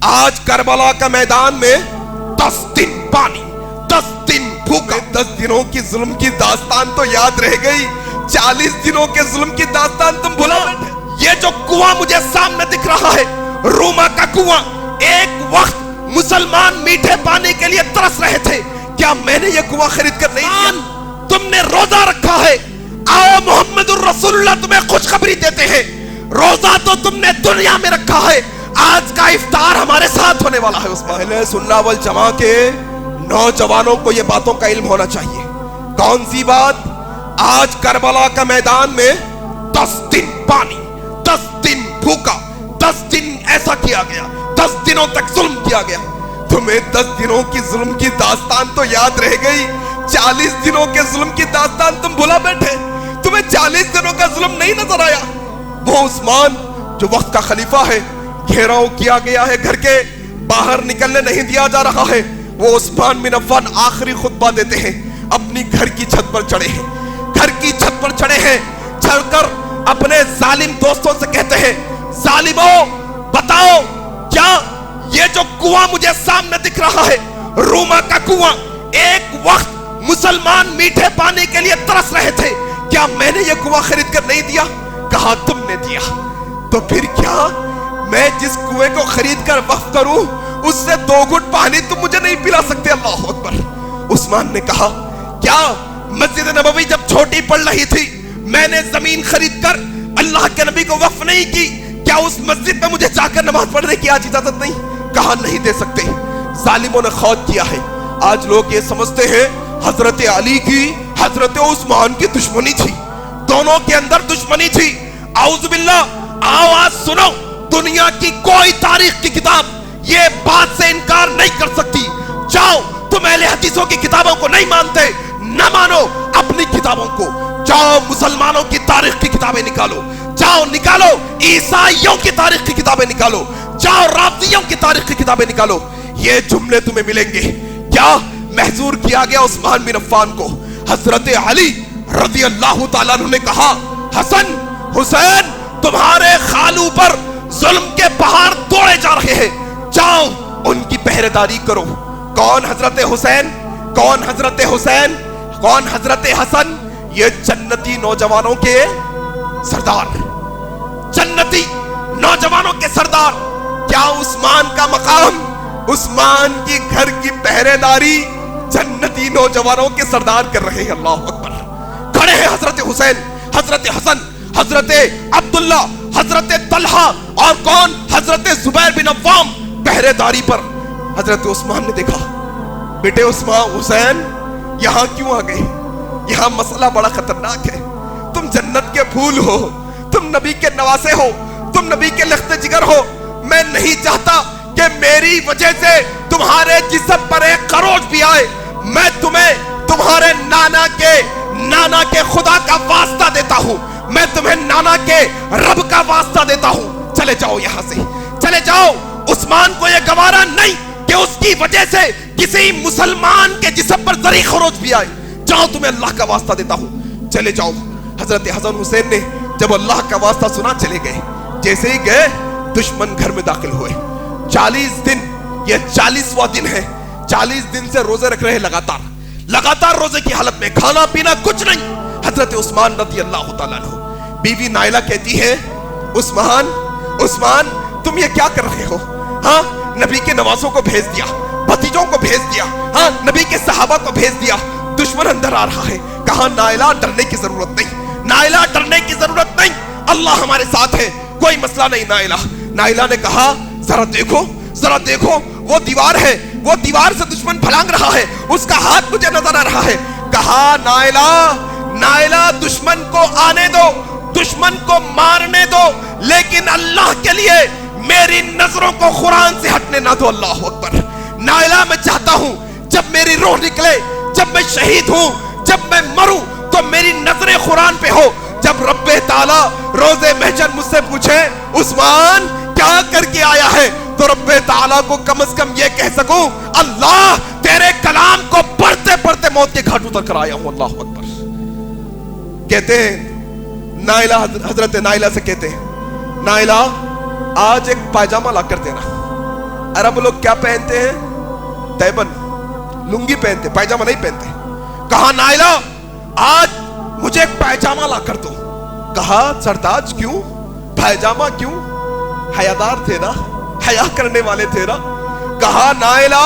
آج کربلا کا میدان میں 10 دن پانی، 10 دن بھوکا، 10 دنوں کی ظلم کی داستان تو یاد رہ گئی، 40 دنوں کے ظلم کی داستان تم بھلا بیٹھے۔ یہ جو کنواں مجھے سامنے دکھ رہا ہے، روما کا کنواں، ایک وقت مسلمان میٹھے پانی کے لیے ترس رہے تھے، کیا میں نے یہ کنواں خرید کر نہیں دیا؟ تم نے روزہ رکھا ہے، آؤ محمد الرسول اللہ تمہیں خوشخبری دیتے ہیں، روزہ تو تم نے دنیا میں رکھا ہے، آج کا افطار ہمارے ساتھ ہونے والا ہے۔ اس اہل سنت والجماعت کے نوجوانوں کو یہ باتوں کا علم ہونا چاہیے۔ کون سی بات؟ آج کربلا کا میدان میں 10 دن پانی، 10 دن بھوکا، 10 دن ایسا کیا گیا، 10 دنوں تک ظلم کیا گیا۔ تمہیں 10 دنوں کی ظلم کی داستان تو یاد رہ گئی، 40 دنوں کے ظلم کی داستان تم بھلا بیٹھے۔ تمہیں 40 دنوں کا ظلم نہیں نظر آیا؟ وہ عثمان جو وقت کا خلیفہ ہے، گھیراؤ کیا گیا ہے، گھر کے باہر نکلنے نہیں دیا جا رہا ہے، وہ عثمان بن عفان آخری خطبہ دیتے ہیں، اپنی گھر کی چھت پر چڑھے ہیں، گھر کی چھت پر چڑھے ہیں، چڑھ کر اپنے ظالم دوستوں سے کہتے ہیں، ظالموں بتاؤ کیا یہ جو کنواں مجھے سامنے دکھ رہا ہے، روما کا کنواں، ایک وقت مسلمان میٹھے پانی کے لیے ترس رہے تھے، کیا میں نے یہ کنواں خرید کر نہیں دیا؟ کہا تم نے دیا، تو پھر کیا میں جس کنویں کو خرید کر وقف کروں اس سے 2 گھٹ پانی تم مجھے نہیں پلا سکتے؟ اللہ اکبر۔ عثمان نے کہا کیا مسجد نبوی جب چھوٹی پڑ رہی تھی میں نے زمین خرید کر اللہ کے نبی کو وقف نہیں کی؟ کیا اس مسجد میں مجھے جا کر نماز پڑھنے کی آج اجازت نہیں؟ کہا نہیں دے سکتے۔ ظالموں نے خود کیا ہے۔ آج لوگ یہ سمجھتے ہیں حضرت علی کی حضرت عثمان کی دشمنی تھی، دونوں کے اندر دشمنی تھی۔ اعوذ باللہ، آواز سنو، دنیا کی کوئی تاریخ کی کتاب یہ بات سے انکار نہیں کر سکتی۔ جاؤ، تم اہل حدیثوں کی کتابوں کو نہیں مانتے، نہ مانو اپنی کتابوں کو، جاؤ مسلمانوں کی تاریخ کی کتابیں نکالو، جاؤ نکالو عیسائیوں کی تاریخ کی کتابیں نکالو، جاؤ رافضیوں کی تاریخ کی کتابیں نکالو، یہ جملے تمہیں ملیں گے۔ کیا محظور کیا گیا عثمان بن عفان کو؟ حضرت علی رضی اللہ تعالیٰ عنہ نے کہا حسن حسین تمہارے خالو پر ظلم کے پہاڑ توڑے جا رہے ہیں، جاؤ ان کی پہرے داری کرو۔ کون حضرت حسین؟ کون حضرت حسین؟ کون حضرت حسن؟ یہ جنتی نوجوانوں کے سردار، جنتی نوجوانوں کے سردار۔ کیا عثمان کا مقام، عثمان کی گھر کی پہرے داری جنتی نوجوانوں کے سردار کر رہے ہیں؟ اللہ اکبر۔ کھڑے ہیں حضرت حسین، حضرت حسن، حضرت عبداللہ، حضرت طلحہ اور کون؟ حضرت زبیر بن عوام پہرے داری پر۔ حضرت عثمان نے دیکھا، بیٹے عثمان حسین یہاں کیوں آ گئے؟ یہاں مسئلہ بڑا خطرناک ہے، تم جنت کے پھول ہو، تم نبی کے نواسے ہو، تم نبی کے لخت جگر ہو، میں نہیں چاہتا کہ میری وجہ سے تمہارے جسم پر ایک خروش بھی آئے، میں تمہیں تمہارے نانا کے خدا کا واسطہ دیتا ہوں، میں تمہیں نانا کے رب کا واسطہ دیتا ہوں، چلے جاؤ یہاں سے، چلے جاؤ۔ عثمان کو یہ گوارا نہیں کہ اس کی وجہ سے کسی مسلمان کے جسم پر ذری خروش بھی آئے، جاؤ تمہیں اللہ کا واسطہ دیتا ہوں، چلے جاؤ۔ حضرت حسن حسین نے جب اللہ کا واسطہ سنا چلے گئے، جیسے ہی گئے دشمن گھر میں داخل ہوئے۔ 40 دن، یہ 40واں دن ہے، 40 دن سے روزے رکھ رہے ہیں، لگاتار روزے کی حالت میں، کھانا پینا کچھ نہیں۔ حضرت عثمان رضی اللہ تعالیٰ عنہ، بیوی نائلہ کہتی ہے عثمان تم یہ کیا کر رہے ہو؟ ہاں نبی کے نوازوں کو بھیج دیا، بھتیجوں کو بھیج دیا، ہاں نبی کے صحابہ کو بھیج دیا، دشمن اندر آ رہا ہے۔ کہا نائلہ ڈرنے کی ضرورت نہیں، نائلہ ڈرنے کی ضرورت نہیں، اللہ ہمارے ساتھ ہے، کوئی مسئلہ نہیں۔ نائلہ نے کہا ذرا دیکھو وہ دیوار ہے، وہ دیوار سے دشمن پھلانگ رہا ہے، اس کا ہاتھ مجھے نظر آ رہا ہے۔ کہا نائلہ دشمن کو آنے دو، دشمن کو مارنے دو، لیکن اللہ کے لیے میری نظروں کو قرآن سے ہٹنے نہ دو۔ اللہ اکبر۔ نائلہ میں چاہتا ہوں جب میری روح نکلے، جب میں شہید ہوں، جب میں مروں تو میری نظریں قرآن پہ ہو۔ جب رب تعالیٰ روز محشر مجھ سے پوچھے عثمان کیا کر کے آیا ہے، تو رب تعالیٰ کو کم از کم یہ کہہ سکوں اللہ تیرے کلام کو پڑھتے پڑھتے موت کے گھاٹ اتر کر آیا ہوں۔ اللہ اکبر۔ کہتے ہیں نائلہ، حضرت نائلہ سے کہتے ہیں نائلہ آج ایک پائجامہ لا کر دینا، عرب لوگ کیا پہنتے ہیں؟ تیبن، لنگی پہنتے، پائجامہ نہیں پہنتے. کہا نائلہ آج مجھے ایک پائجامہ لا کر دو. کہا سرداج کیوں؟ پائجامہ کیوں؟ حیادار تھے نا، حیا کرنے والے تھے نا. کہا نائلہ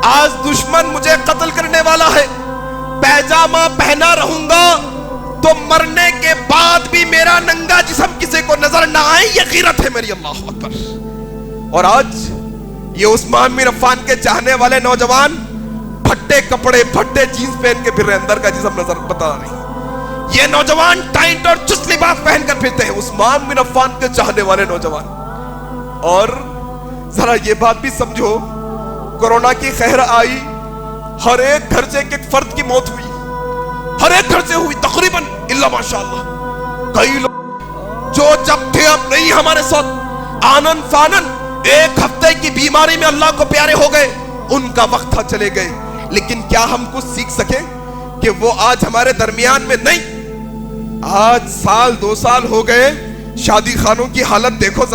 آج دشمن مجھے قتل کرنے والا ہے، پائجامہ پہنا رہوں گا تو مرنے کے بعد بھی میرا ننگا جسم کسی کو نظر نہ آئے. یہ غیرت ہے میری. اللہ اکبر. اور آج یہ عثمان بن عفان کے چاہنے والے نوجوان پھٹے کپڑے، پھٹے جینز پہن کے پھر رہے، اندر کا جسم نظر بتا نہیں. یہ نوجوان ٹائٹ اور چست لباس پہن کر پھرتے ہیں، عثمان بن عفان کے چاہنے والے نوجوان. اور ذرا یہ بات بھی سمجھو، کورونا کی قہر آئی، ہر ایک گھر سے ایک فرد کی موت ہوئی، ہر ایک گھر سے ہوئی تقریباً الا ماشاءاللہ. کئی لوگ جو جب تھے اب نہیں ہمارے ساتھ، آنن فانن ایک ہفتے کی بیماری میں اللہ کو پیارے ہو گئے، ان کا وقت تھا چلے گئے. لیکن کیا ہم کچھ سیکھ سکیں کہ وہ آج ہمارے درمیان میں نہیں؟ آج سال 2 سال ہو گئے، شادی خانوں کی حالت دیکھو،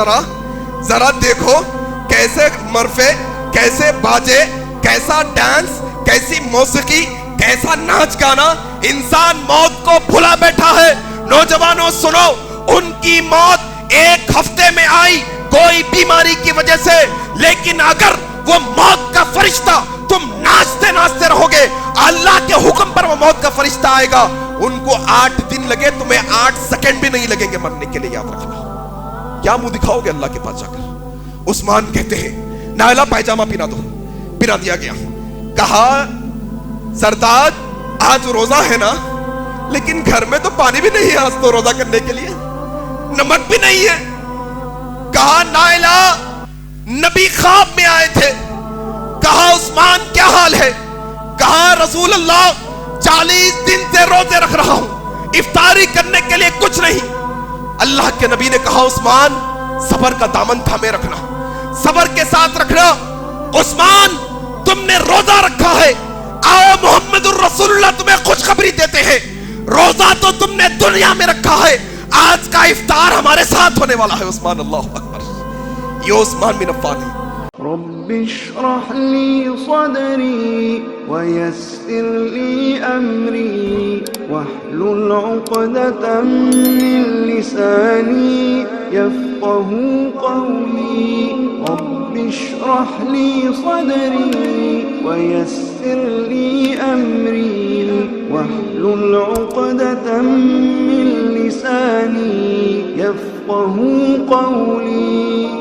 ذرا دیکھو کیسے مرفے، کیسے باجے، کیسا ڈانس، کیسی موسیقی، کیسا ناچ گانا. انسان موت کو بھلا بیٹھا ہے. نوجوانوں سنو، ان کی موت ایک ہفتے میں آئی کوئی بیماری کی وجہ سے، لیکن اگر وہ موت کا فرشتہ تم ناچتے ناچتے رہو گے، اللہ کے حکم پر وہ موت کا فرشتہ آئے گا. ان کو 8 دن لگے، تمہیں 8 سیکنڈ بھی نہیں لگیں گے مرنے کے لیے. یاد رکھنا. کیا منہ دکھاؤ گے اللہ کے پاس جا کر؟ عثمان کہتے ہیں نائلہ پائجامہ پہنا دو. پہنا دیا گیا. کہا سردار آج روزہ ہے نا، لیکن گھر میں تو پانی بھی نہیں ہے آج تو روزہ کرنے کے لیے، نمک بھی نہیں ہے. کہا نائلہ نبی خواب میں آئے تھے. کہا عثمان کیا حال ہے؟ کہا رسول اللہ 40 دن سے روزے رکھ رہا ہوں، افطاری کرنے کے لیے کچھ نہیں. اللہ کے نبی نے کہا عثمان صبر کا دامن تھامے رکھنا، صبر کے ساتھ رکھنا. عثمان تم نے روزہ رکھا ہے، آؤ محمد الرسول اللہ تمہیں خوشخبری دیتے ہیں. روزہ تو تم نے دنیا میں رکھا ہے، آج کا افطار ہمارے ساتھ ہونے والا ہے. عثمان اللہ اکبر. یہ عثمان بن عفان ہے. رب اشرح لي صدري ويسر لي أمري واحلل عقدة من لساني يفقه قولي. رب اشرح لي صدري ويسر لي أمري واحلل عقدة من لساني يفقه قولي.